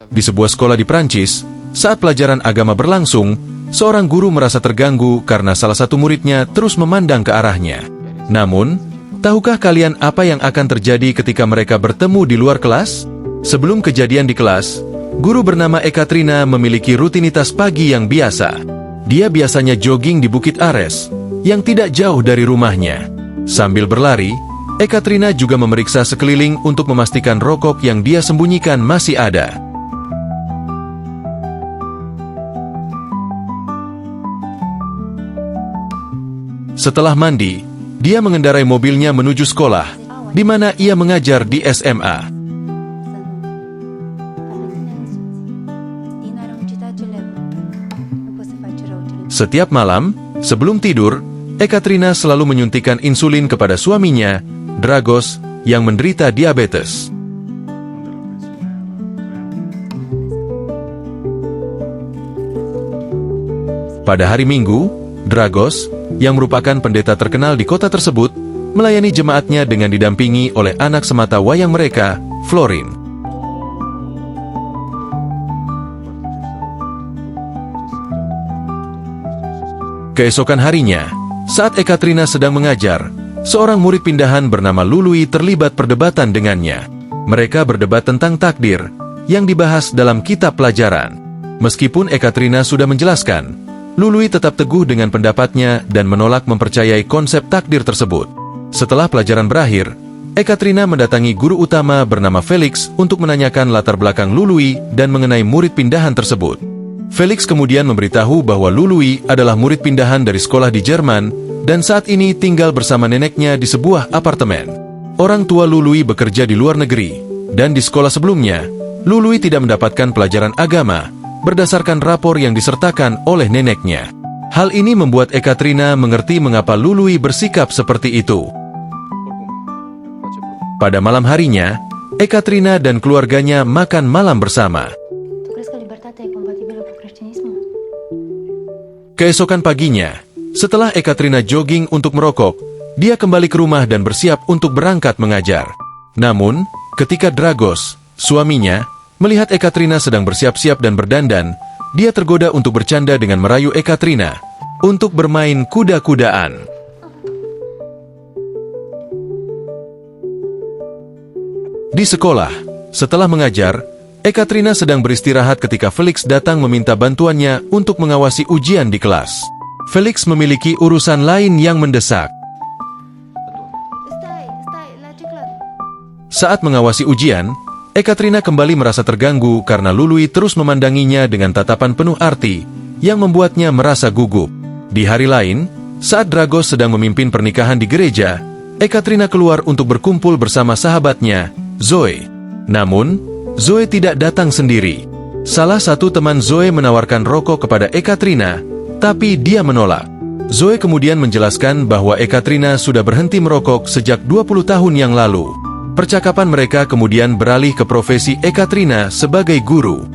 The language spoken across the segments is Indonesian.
Di sebuah sekolah di Prancis, saat pelajaran agama berlangsung, seorang guru merasa terganggu karena salah satu muridnya terus memandang ke arahnya. Namun, tahukah kalian apa yang akan terjadi ketika mereka bertemu di luar kelas? Sebelum kejadian di kelas, guru bernama Ekaterina memiliki rutinitas pagi yang biasa. Dia biasanya jogging di Bukit Ares, yang tidak jauh dari rumahnya. Sambil berlari, Ekaterina juga memeriksa sekeliling untuk memastikan rokok yang dia sembunyikan masih ada. Setelah mandi, dia mengendarai mobilnya menuju sekolah, di mana ia mengajar di SMA. Setiap malam, sebelum tidur, Ekaterina selalu menyuntikkan insulin kepada suaminya, Dragos, yang menderita diabetes. Pada hari Minggu, Dragos, yang merupakan pendeta terkenal di kota tersebut, melayani jemaatnya dengan didampingi oleh anak semata wayang mereka, Florin. Keesokan harinya, saat Ekaterina sedang mengajar, seorang murid pindahan bernama Lului terlibat perdebatan dengannya. Mereka berdebat tentang takdir, yang dibahas dalam kitab pelajaran. Meskipun Ekaterina sudah menjelaskan, Lului tetap teguh dengan pendapatnya dan menolak mempercayai konsep takdir tersebut. Setelah pelajaran berakhir, Ekaterina mendatangi guru utama bernama Felix untuk menanyakan latar belakang Lului dan mengenai murid pindahan tersebut. Felix kemudian memberitahu bahwa Lului adalah murid pindahan dari sekolah di Jerman dan saat ini tinggal bersama neneknya di sebuah apartemen. Orang tua Lului bekerja di luar negeri, dan di sekolah sebelumnya, Lului tidak mendapatkan pelajaran agama berdasarkan rapor yang disertakan oleh neneknya. Hal ini membuat Ekaterina mengerti mengapa Lului bersikap seperti itu. Pada malam harinya, Ekaterina dan keluarganya makan malam bersama. Keesokan paginya, setelah Ekaterina jogging untuk merokok, dia kembali ke rumah dan bersiap untuk berangkat mengajar. Namun, ketika Dragos, suaminya, melihat Ekaterina sedang bersiap-siap dan berdandan, dia tergoda untuk bercanda dengan merayu Ekaterina untuk bermain kuda-kudaan. Di sekolah, setelah mengajar, Ekaterina sedang beristirahat ketika Felix datang meminta bantuannya untuk mengawasi ujian di kelas. Felix memiliki urusan lain yang mendesak. Saat mengawasi ujian, Ekaterina kembali merasa terganggu karena Lului terus memandanginya dengan tatapan penuh arti, yang membuatnya merasa gugup. Di hari lain, saat Dragos sedang memimpin pernikahan di gereja, Ekaterina keluar untuk berkumpul bersama sahabatnya, Zoe. Namun, Zoe tidak datang sendiri. Salah satu teman Zoe menawarkan rokok kepada Ekaterina, tapi dia menolak. Zoe kemudian menjelaskan bahwa Ekaterina sudah berhenti merokok sejak 20 tahun yang lalu. Percakapan mereka kemudian beralih ke profesi Ekaterina sebagai guru.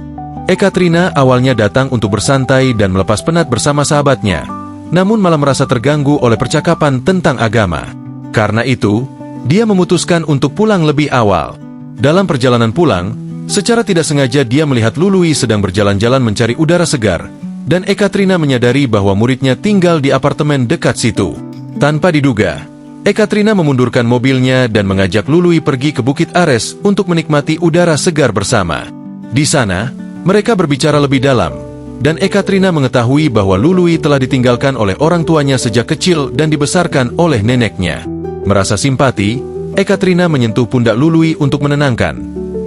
Ekaterina awalnya datang untuk bersantai dan melepas penat bersama sahabatnya, namun malah merasa terganggu oleh percakapan tentang agama. Karena itu, dia memutuskan untuk pulang lebih awal. Dalam perjalanan pulang, secara tidak sengaja dia melihat Lului sedang berjalan-jalan mencari udara segar, dan Ekaterina menyadari bahwa muridnya tinggal di apartemen dekat situ. Tanpa diduga, Ekaterina memundurkan mobilnya dan mengajak Lului pergi ke Bukit Ares untuk menikmati udara segar bersama. Di sana, mereka berbicara lebih dalam, dan Ekaterina mengetahui bahwa Lului telah ditinggalkan oleh orang tuanya sejak kecil dan dibesarkan oleh neneknya. Merasa simpati, Ekaterina menyentuh pundak Lului untuk menenangkan.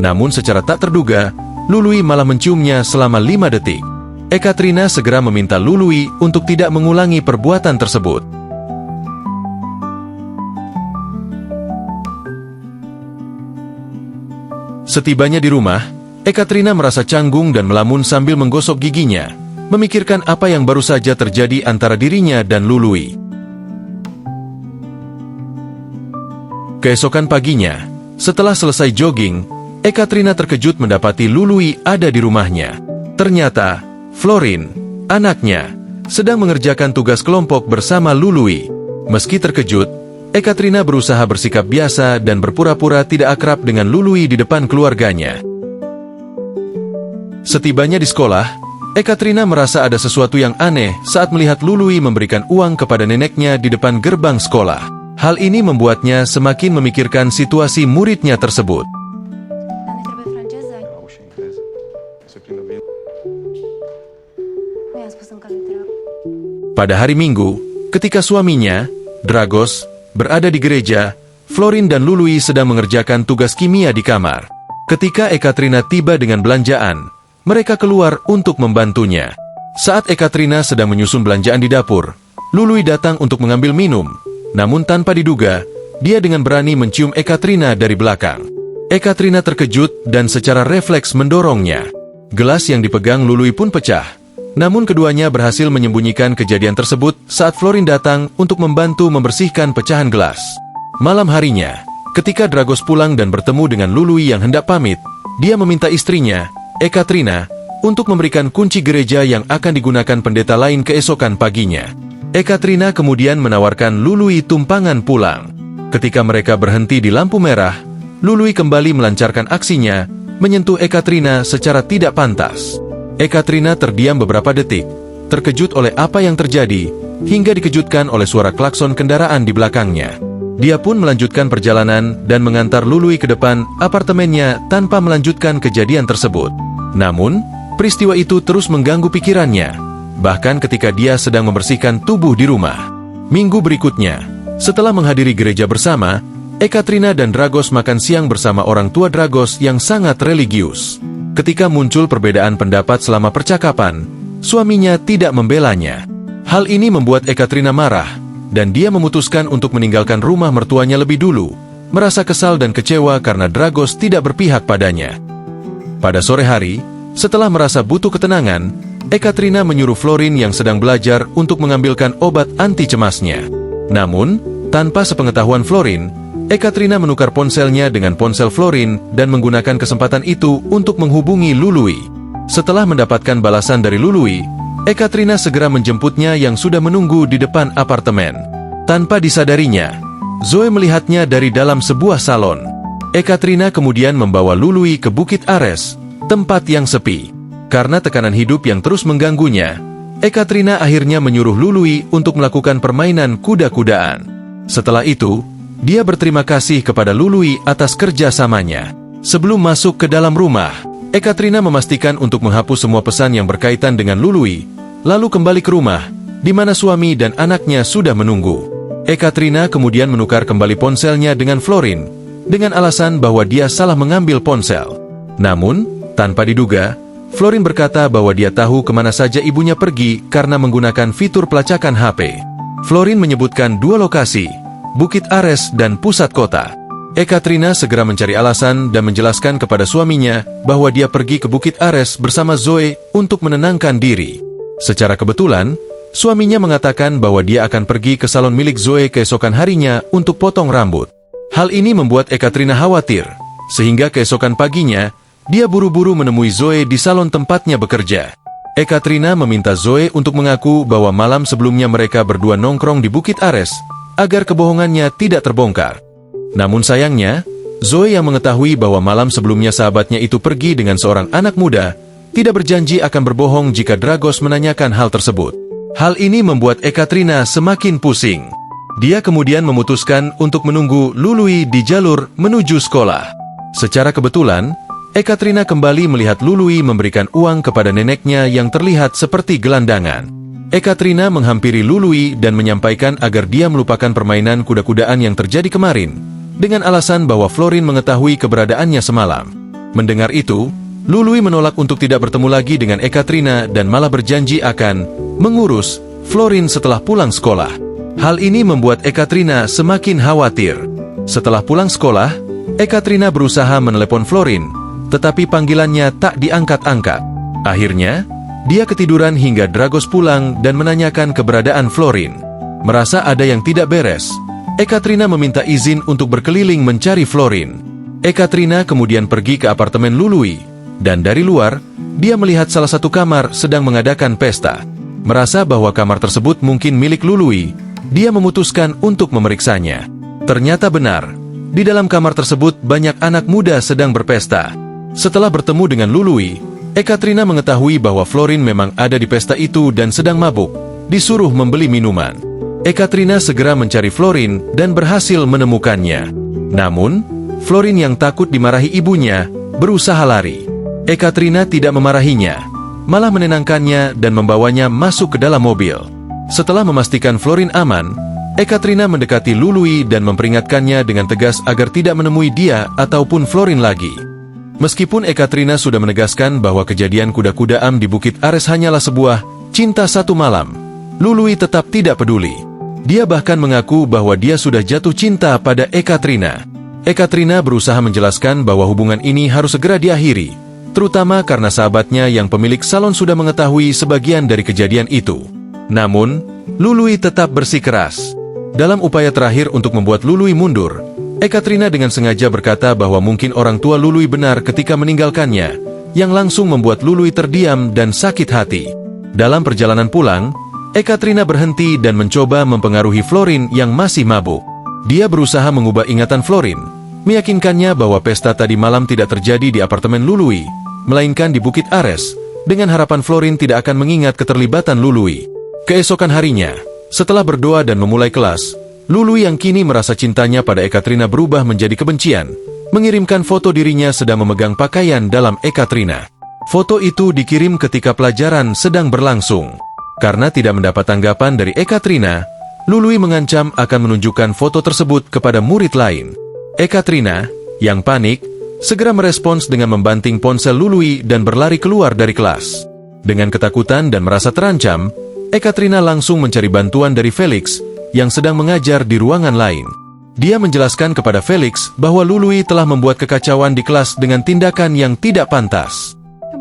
Namun secara tak terduga, Lului malah menciumnya selama 5 detik. Ekaterina segera meminta Lului untuk tidak mengulangi perbuatan tersebut. Setibanya di rumah, Ekaterina merasa canggung dan melamun sambil menggosok giginya, memikirkan apa yang baru saja terjadi antara dirinya dan Lului. Keesokan paginya, setelah selesai jogging, Ekaterina terkejut mendapati Lului ada di rumahnya. Ternyata, Florin, anaknya, sedang mengerjakan tugas kelompok bersama Lului. Meski terkejut, Ekaterina berusaha bersikap biasa dan berpura-pura tidak akrab dengan Lului di depan keluarganya. Setibanya di sekolah, Ekaterina merasa ada sesuatu yang aneh saat melihat Lului memberikan uang kepada neneknya di depan gerbang sekolah. Hal ini membuatnya semakin memikirkan situasi muridnya tersebut. Pada hari Minggu, ketika suaminya, Dragos, berada di gereja, Florin dan Lului sedang mengerjakan tugas kimia di kamar. Ketika Ekaterina tiba dengan belanjaan, mereka keluar untuk membantunya. Saat Ekaterina sedang menyusun belanjaan di dapur, Lului datang untuk mengambil minum. Namun tanpa diduga, dia dengan berani mencium Ekaterina dari belakang. Ekaterina terkejut dan secara refleks mendorongnya. Gelas yang dipegang Lului pun pecah. Namun keduanya berhasil menyembunyikan kejadian tersebut saat Florin datang untuk membantu membersihkan pecahan gelas. Malam harinya, ketika Dragos pulang dan bertemu dengan Lului yang hendak pamit, dia meminta istrinya, Ekaterina, untuk memberikan kunci gereja yang akan digunakan pendeta lain keesokan paginya. Ekaterina kemudian menawarkan Lului tumpangan pulang. Ketika mereka berhenti di lampu merah, Lului kembali melancarkan aksinya, menyentuh Ekaterina secara tidak pantas. Ekaterina terdiam beberapa detik, terkejut oleh apa yang terjadi, hingga dikejutkan oleh suara klakson kendaraan di belakangnya. Dia pun melanjutkan perjalanan dan mengantar Lului ke depan apartemennya tanpa melanjutkan kejadian tersebut. Namun, peristiwa itu terus mengganggu pikirannya, bahkan ketika dia sedang membersihkan tubuh di rumah. Minggu berikutnya, setelah menghadiri gereja bersama, Ekaterina dan Dragos makan siang bersama orang tua Dragos yang sangat religius. Ketika muncul perbedaan pendapat selama percakapan, suaminya tidak membelanya. Hal ini membuat Ekaterina marah, dan dia memutuskan untuk meninggalkan rumah mertuanya lebih dulu, merasa kesal dan kecewa karena Dragos tidak berpihak padanya. Pada sore hari, setelah merasa butuh ketenangan, Ekaterina menyuruh Florin yang sedang belajar untuk mengambilkan obat anti cemasnya. Namun, tanpa sepengetahuan Florin, Ekaterina menukar ponselnya dengan ponsel Florin dan menggunakan kesempatan itu untuk menghubungi Lului. Setelah mendapatkan balasan dari Lului, Ekaterina segera menjemputnya yang sudah menunggu di depan apartemen. Tanpa disadarinya, Zoe melihatnya dari dalam sebuah salon. Ekaterina kemudian membawa Lului ke Bukit Ares, tempat yang sepi. Karena tekanan hidup yang terus mengganggunya, Ekaterina akhirnya menyuruh Lului untuk melakukan permainan kuda-kudaan. Setelah itu, dia berterima kasih kepada Lului atas kerjasamanya. Sebelum masuk ke dalam rumah, Ekaterina memastikan untuk menghapus semua pesan yang berkaitan dengan Lului, lalu kembali ke rumah, di mana suami dan anaknya sudah menunggu. Ekaterina kemudian menukar kembali ponselnya dengan Florin, dengan alasan bahwa dia salah mengambil ponsel. Namun, tanpa diduga, Florin berkata bahwa dia tahu kemana saja ibunya pergi karena menggunakan fitur pelacakan HP. Florin menyebutkan dua lokasi, Bukit Ares dan pusat kota. Ekaterina segera mencari alasan dan menjelaskan kepada suaminya bahwa dia pergi ke Bukit Ares bersama Zoe untuk menenangkan diri. Secara kebetulan, suaminya mengatakan bahwa dia akan pergi ke salon milik Zoe keesokan harinya untuk potong rambut. Hal ini membuat Ekaterina khawatir, sehingga keesokan paginya, dia buru-buru menemui Zoe di salon tempatnya bekerja. Ekaterina meminta Zoe untuk mengaku bahwa malam sebelumnya mereka berdua nongkrong di Bukit Ares, agar kebohongannya tidak terbongkar. Namun sayangnya, Zoe yang mengetahui bahwa malam sebelumnya sahabatnya itu pergi dengan seorang anak muda, tidak berjanji akan berbohong jika Dragos menanyakan hal tersebut. Hal ini membuat Ekaterina semakin pusing. Dia kemudian memutuskan untuk menunggu Lului di jalur menuju sekolah. Secara kebetulan, Ekaterina kembali melihat Lului memberikan uang kepada neneknya yang terlihat seperti gelandangan. Ekaterina menghampiri Lului dan menyampaikan agar dia melupakan permainan kuda-kudaan yang terjadi kemarin, dengan alasan bahwa Florin mengetahui keberadaannya semalam. Mendengar itu, Lului menolak untuk tidak bertemu lagi dengan Ekaterina dan malah berjanji akan mengurus Florin setelah pulang sekolah. Hal ini membuat Ekaterina semakin khawatir. Setelah pulang sekolah, Ekaterina berusaha menelepon Florin, tetapi panggilannya tak diangkat-angkat. Akhirnya, dia ketiduran hingga Dragos pulang dan menanyakan keberadaan Florin. Merasa ada yang tidak beres, Ekaterina meminta izin untuk berkeliling mencari Florin. Ekaterina kemudian pergi ke apartemen Lului, dan dari luar, dia melihat salah satu kamar sedang mengadakan pesta. Merasa bahwa kamar tersebut mungkin milik Lului, dia memutuskan untuk memeriksanya. Ternyata benar, di dalam kamar tersebut banyak anak muda sedang berpesta. Setelah bertemu dengan Lului, Ekaterina mengetahui bahwa Florin memang ada di pesta itu dan sedang mabuk, disuruh membeli minuman. Ekaterina segera mencari Florin dan berhasil menemukannya. Namun, Florin yang takut dimarahi ibunya, berusaha lari. Ekaterina tidak memarahinya, malah menenangkannya dan membawanya masuk ke dalam mobil. Setelah memastikan Florin aman, Ekaterina mendekati Lului dan memperingatkannya dengan tegas agar tidak menemui dia ataupun Florin lagi. Meskipun Ekaterina sudah menegaskan bahwa kejadian kuda-kuda am di Bukit Ares hanyalah sebuah cinta satu malam, Lului tetap tidak peduli. Dia bahkan mengaku bahwa dia sudah jatuh cinta pada Ekaterina. Ekaterina berusaha menjelaskan bahwa hubungan ini harus segera diakhiri, terutama karena sahabatnya yang pemilik salon sudah mengetahui sebagian dari kejadian itu. Namun, Lului tetap bersikeras. Dalam upaya terakhir untuk membuat Lului mundur, Ekaterina dengan sengaja berkata bahwa mungkin orang tua Lului benar ketika meninggalkannya, yang langsung membuat Lului terdiam dan sakit hati. Dalam perjalanan pulang, Ekaterina berhenti dan mencoba mempengaruhi Florin yang masih mabuk. Dia berusaha mengubah ingatan Florin, meyakinkannya bahwa pesta tadi malam tidak terjadi di apartemen Lului, melainkan di Bukit Ares, dengan harapan Florin tidak akan mengingat keterlibatan Lului. Keesokan harinya, setelah berdoa dan memulai kelas, Lului yang kini merasa cintanya pada Ekaterina berubah menjadi kebencian, mengirimkan foto dirinya sedang memegang pakaian dalam Ekaterina. Foto itu dikirim ketika pelajaran sedang berlangsung. Karena tidak mendapat tanggapan dari Ekaterina, Lului mengancam akan menunjukkan foto tersebut kepada murid lain. Ekaterina, yang panik, segera merespons dengan membanting ponsel Lului dan berlari keluar dari kelas. Dengan ketakutan dan merasa terancam, Ekaterina langsung mencari bantuan dari Felix, yang sedang mengajar di ruangan lain. Dia menjelaskan kepada Felix bahwa Lului telah membuat kekacauan di kelas dengan tindakan yang tidak pantas.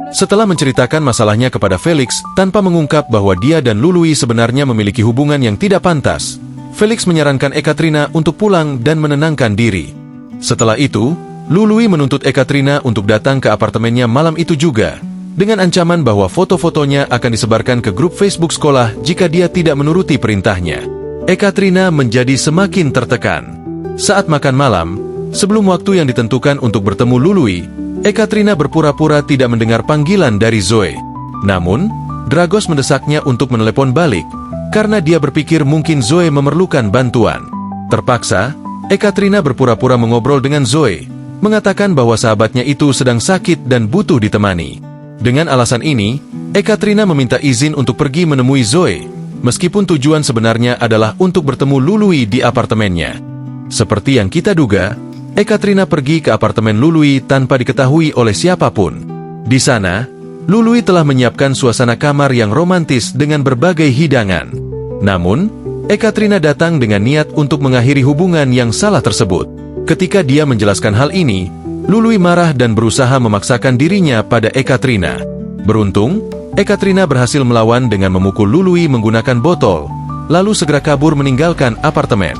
Setelah menceritakan masalahnya kepada Felix tanpa mengungkap bahwa dia dan Lului sebenarnya memiliki hubungan yang tidak pantas, Felix menyarankan Ekaterina untuk pulang dan menenangkan diri. Setelah itu, Lului menuntut Ekaterina untuk datang ke apartemennya malam itu juga, dengan ancaman bahwa foto-fotonya akan disebarkan ke grup Facebook sekolah jika dia tidak menuruti perintahnya. Ekaterina menjadi semakin tertekan. Saat makan malam, sebelum waktu yang ditentukan untuk bertemu Lului, Ekaterina berpura-pura tidak mendengar panggilan dari Zoe. Namun, Dragos mendesaknya untuk menelepon balik, karena dia berpikir mungkin Zoe memerlukan bantuan. Terpaksa, Ekaterina berpura-pura mengobrol dengan Zoe, mengatakan bahwa sahabatnya itu sedang sakit dan butuh ditemani. Dengan alasan ini, Ekaterina meminta izin untuk pergi menemui Zoe, meskipun tujuan sebenarnya adalah untuk bertemu Lului di apartemennya. Seperti yang kita duga, Ekaterina pergi ke apartemen Lului tanpa diketahui oleh siapapun. Di sana, Lului telah menyiapkan suasana kamar yang romantis dengan berbagai hidangan. Namun, Ekaterina datang dengan niat untuk mengakhiri hubungan yang salah tersebut. Ketika dia menjelaskan hal ini, Lului marah dan berusaha memaksakan dirinya pada Ekaterina. Beruntung, Ekaterina berhasil melawan dengan memukul Lului menggunakan botol, lalu segera kabur meninggalkan apartemen.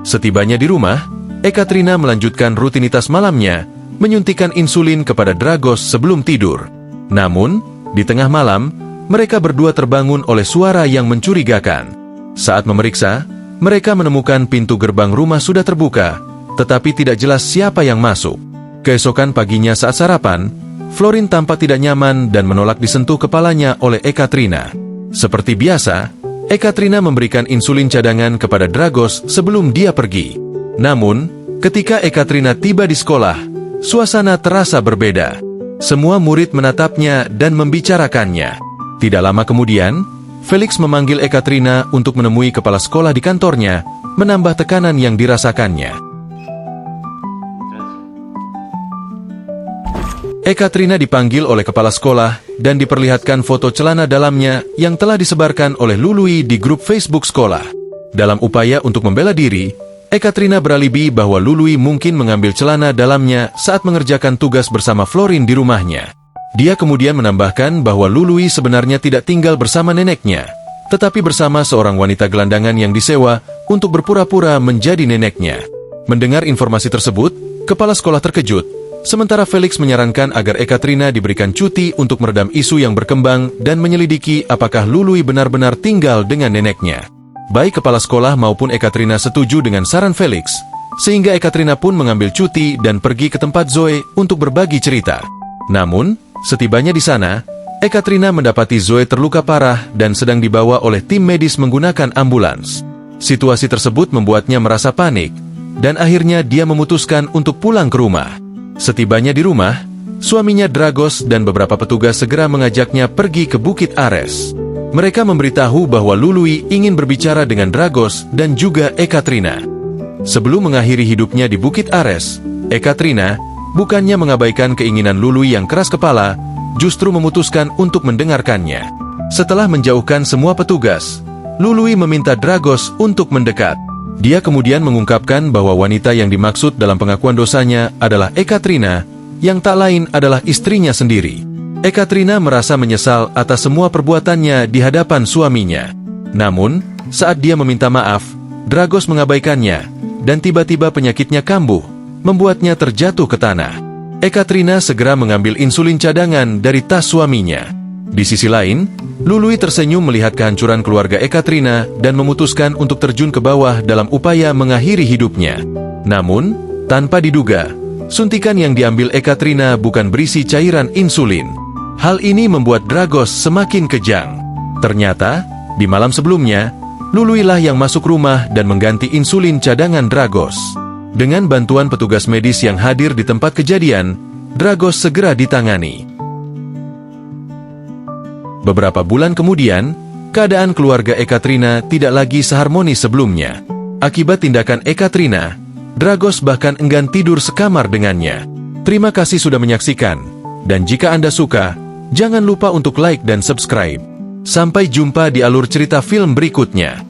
Setibanya di rumah, Ekaterina melanjutkan rutinitas malamnya, menyuntikkan insulin kepada Dragos sebelum tidur. Namun, di tengah malam, mereka berdua terbangun oleh suara yang mencurigakan. Saat memeriksa, mereka menemukan pintu gerbang rumah sudah terbuka, tetapi tidak jelas siapa yang masuk. Keesokan paginya saat sarapan, Florin tampak tidak nyaman dan menolak disentuh kepalanya oleh Ekaterina. Seperti biasa, Ekaterina memberikan insulin cadangan kepada Dragos sebelum dia pergi. Namun, ketika Ekaterina tiba di sekolah, suasana terasa berbeda. Semua murid menatapnya dan membicarakannya. Tidak lama kemudian, Felix memanggil Ekaterina untuk menemui kepala sekolah di kantornya, menambah tekanan yang dirasakannya. Ekaterina dipanggil oleh kepala sekolah dan diperlihatkan foto celana dalamnya yang telah disebarkan oleh Lului di grup Facebook sekolah. Dalam upaya untuk membela diri, Ekaterina beralibi bahwa Lului mungkin mengambil celana dalamnya saat mengerjakan tugas bersama Florin di rumahnya. Dia kemudian menambahkan bahwa Lului sebenarnya tidak tinggal bersama neneknya, tetapi bersama seorang wanita gelandangan yang disewa untuk berpura-pura menjadi neneknya. Mendengar informasi tersebut, kepala sekolah terkejut. Sementara Felix menyarankan agar Ekaterina diberikan cuti untuk meredam isu yang berkembang dan menyelidiki apakah Lului benar-benar tinggal dengan neneknya. Baik kepala sekolah maupun Ekaterina setuju dengan saran Felix. sehingga Ekaterina pun mengambil cuti dan pergi ke tempat Zoe untuk berbagi cerita. Namun, setibanya di sana, Ekaterina mendapati Zoe terluka parah dan sedang dibawa oleh tim medis menggunakan ambulans. Situasi tersebut membuatnya merasa panik, dan akhirnya dia memutuskan untuk pulang ke rumah. Setibanya di rumah, suaminya Dragos dan beberapa petugas segera mengajaknya pergi ke Bukit Ares. Mereka memberitahu bahwa Lului ingin berbicara dengan Dragos dan juga Ekaterina. Sebelum mengakhiri hidupnya di Bukit Ares, Ekaterina, bukannya mengabaikan keinginan Lului yang keras kepala, justru memutuskan untuk mendengarkannya. Setelah menjauhkan semua petugas, Lului meminta Dragos untuk mendekat. Dia kemudian mengungkapkan bahwa wanita yang dimaksud dalam pengakuan dosanya adalah Ekaterina, yang tak lain adalah istrinya sendiri. Ekaterina merasa menyesal atas semua perbuatannya di hadapan suaminya. Namun, saat dia meminta maaf, Dragos mengabaikannya, dan tiba-tiba penyakitnya kambuh, membuatnya terjatuh ke tanah. Ekaterina segera mengambil insulin cadangan dari tas suaminya. Di sisi lain, Lului tersenyum melihat kehancuran keluarga Ekaterina dan memutuskan untuk terjun ke bawah dalam upaya mengakhiri hidupnya. Namun, tanpa diduga, suntikan yang diambil Ekaterina bukan berisi cairan insulin. Hal ini membuat Dragos semakin kejang. Ternyata, di malam sebelumnya, Lului lah yang masuk rumah dan mengganti insulin cadangan Dragos. Dengan bantuan petugas medis yang hadir di tempat kejadian, Dragos segera ditangani. Beberapa bulan kemudian, keadaan keluarga Ekaterina tidak lagi seharmonis sebelumnya. Akibat tindakan Ekaterina, Dragos bahkan enggan tidur sekamar dengannya. Terima kasih sudah menyaksikan, dan jika Anda suka, jangan lupa untuk like dan subscribe. Sampai jumpa di alur cerita film berikutnya.